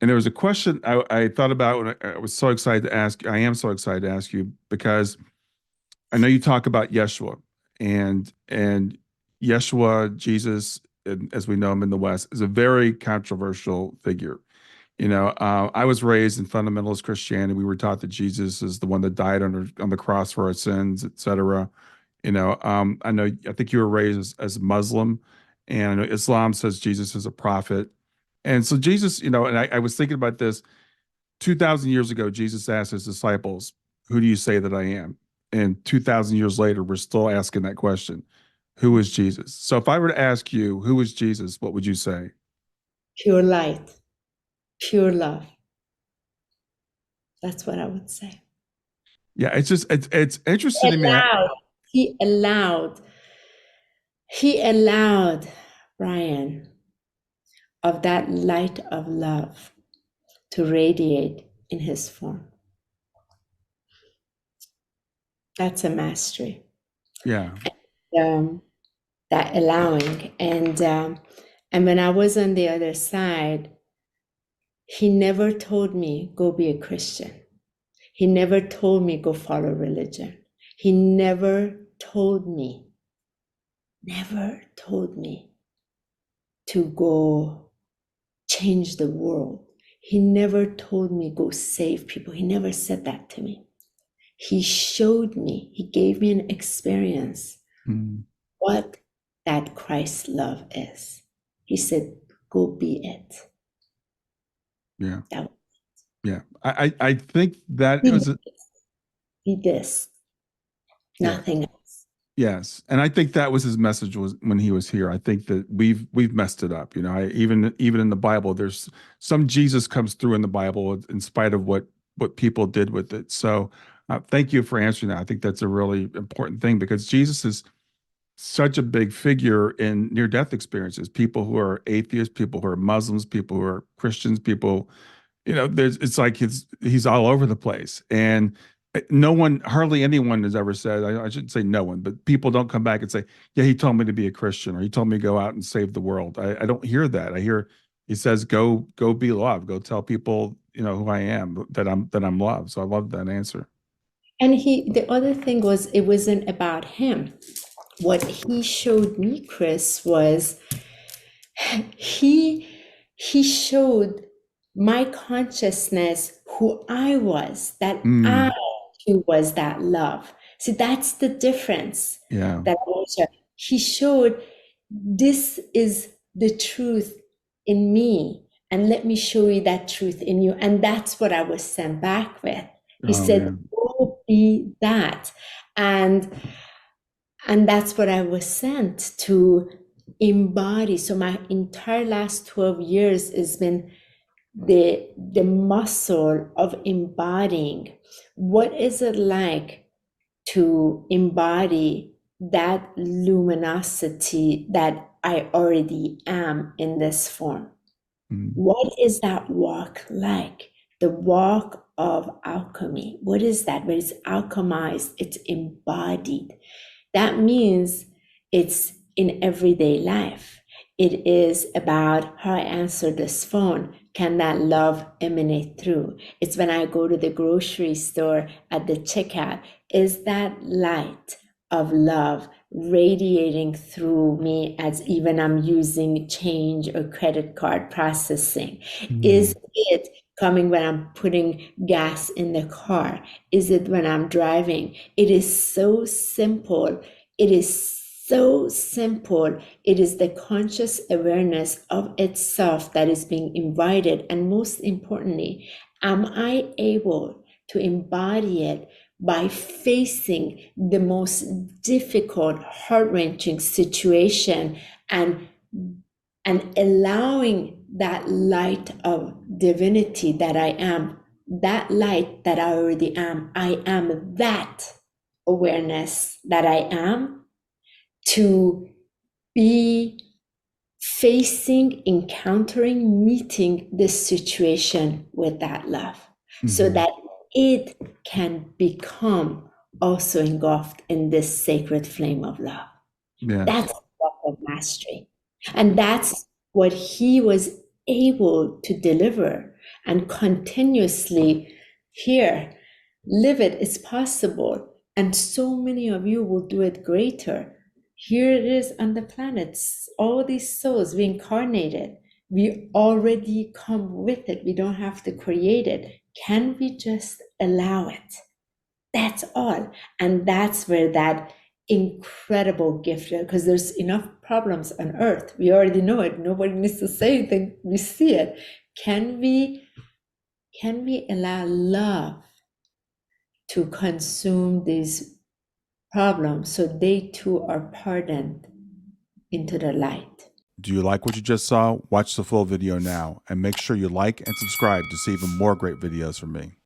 And there was a question I thought about when I was so excited to ask. I am so excited to ask you because I know you talk about Yeshua and Yeshua, Jesus, as we know him in the West, is a very controversial figure. I was raised in fundamentalist Christianity. We were taught that Jesus is the one that died on the cross for our sins, etc. I think you were raised as Muslim, and I know Islam says Jesus is a prophet. And so Jesus, and I was thinking about this 2,000 years ago, Jesus asked his disciples, "Who do you say that I am?" And 2,000 years later, we're still asking that question. Who is Jesus? So if I were to ask you, who is Jesus, what would you say? Pure light, pure love. That's what I would say. Yeah, it's interesting to me. Allowed, he allowed, he allowed Brian of that light of love to radiate in his form. That's a mastery. Yeah. Um, that allowing, and when I was on the other side, he never told me go be a Christian. He never told me go follow religion. He never told me to go change the world. He never told me go save people. He never said that to me. He showed me, he gave me an experience Mm. what that Christ love is. He said, go be it. Yeah. That Yeah. I think that it be was be this, yeah. nothing else. Yes, and I think that was his message was when he was here. I think that we've messed it up. Even in the Bible, there's some Jesus comes through in the Bible in spite of what people did with it. So, thank you for answering that. I think that's a really important thing because Jesus is such a big figure in near-death experiences. People who are atheists, people who are Muslims, people who are Christians, people there's it's like he's all over the place, and no one, hardly anyone has ever said. I shouldn't say no one, but people don't come back and say, "Yeah, he told me to be a Christian," or "He told me to go out and save the world." I don't hear that. I hear he says, "Go be loved. Go tell people who I am, that I'm loved." So I love that answer. And the other thing was, it wasn't about him. What he showed me, Chris, was he he showed my consciousness who I was, that I Mm, too was that love. See, that's the difference yeah. that he showed this is the truth in me, and let me show you that truth in you. And that's what I was sent back with. He Oh said, man. go be that. And and that's what I was sent to embody. So my entire last 12 years has been the muscle of embodying. What is it like to embody that luminosity that I already am in this form? Mm, What is that walk like? The walk of alchemy. What is that? Where it's alchemized, it's embodied. That means it's in everyday life. It is about how I answer this phone. Can that love emanate through? It's when I go to the grocery store at the checkout. Is that light of love radiating through me as even I'm using change or credit card processing? Is mm, it coming when I'm putting gas in the car? Is it when I'm driving? It is so simple. It is so simple. It is the conscious awareness of itself that is being invited. And most importantly, am I able to embody it by facing the most difficult, heart-wrenching situation and allowing that light of divinity that I am, that light that I already am, I am that awareness that I am, to be facing, encountering, meeting this situation with that love so mhm. that it can become also engulfed in this sacred flame of love. Yes. That's the walk of mastery. And that's what he was able to deliver and continuously here, live it. It's possible. And so many of you will do it greater. Here it is on the planets, all these souls reincarnated. We already come with it. We don't have to create it. Can we just allow it? That's all. And that's where that incredible gift, because there's enough problems on earth. We already know it. Nobody needs to say anything. We see it. Can we allow love to consume these problems so they too are pardoned into the light? Do you like what you just saw? Watch the full video now and make sure you like and subscribe to see even more great videos from me.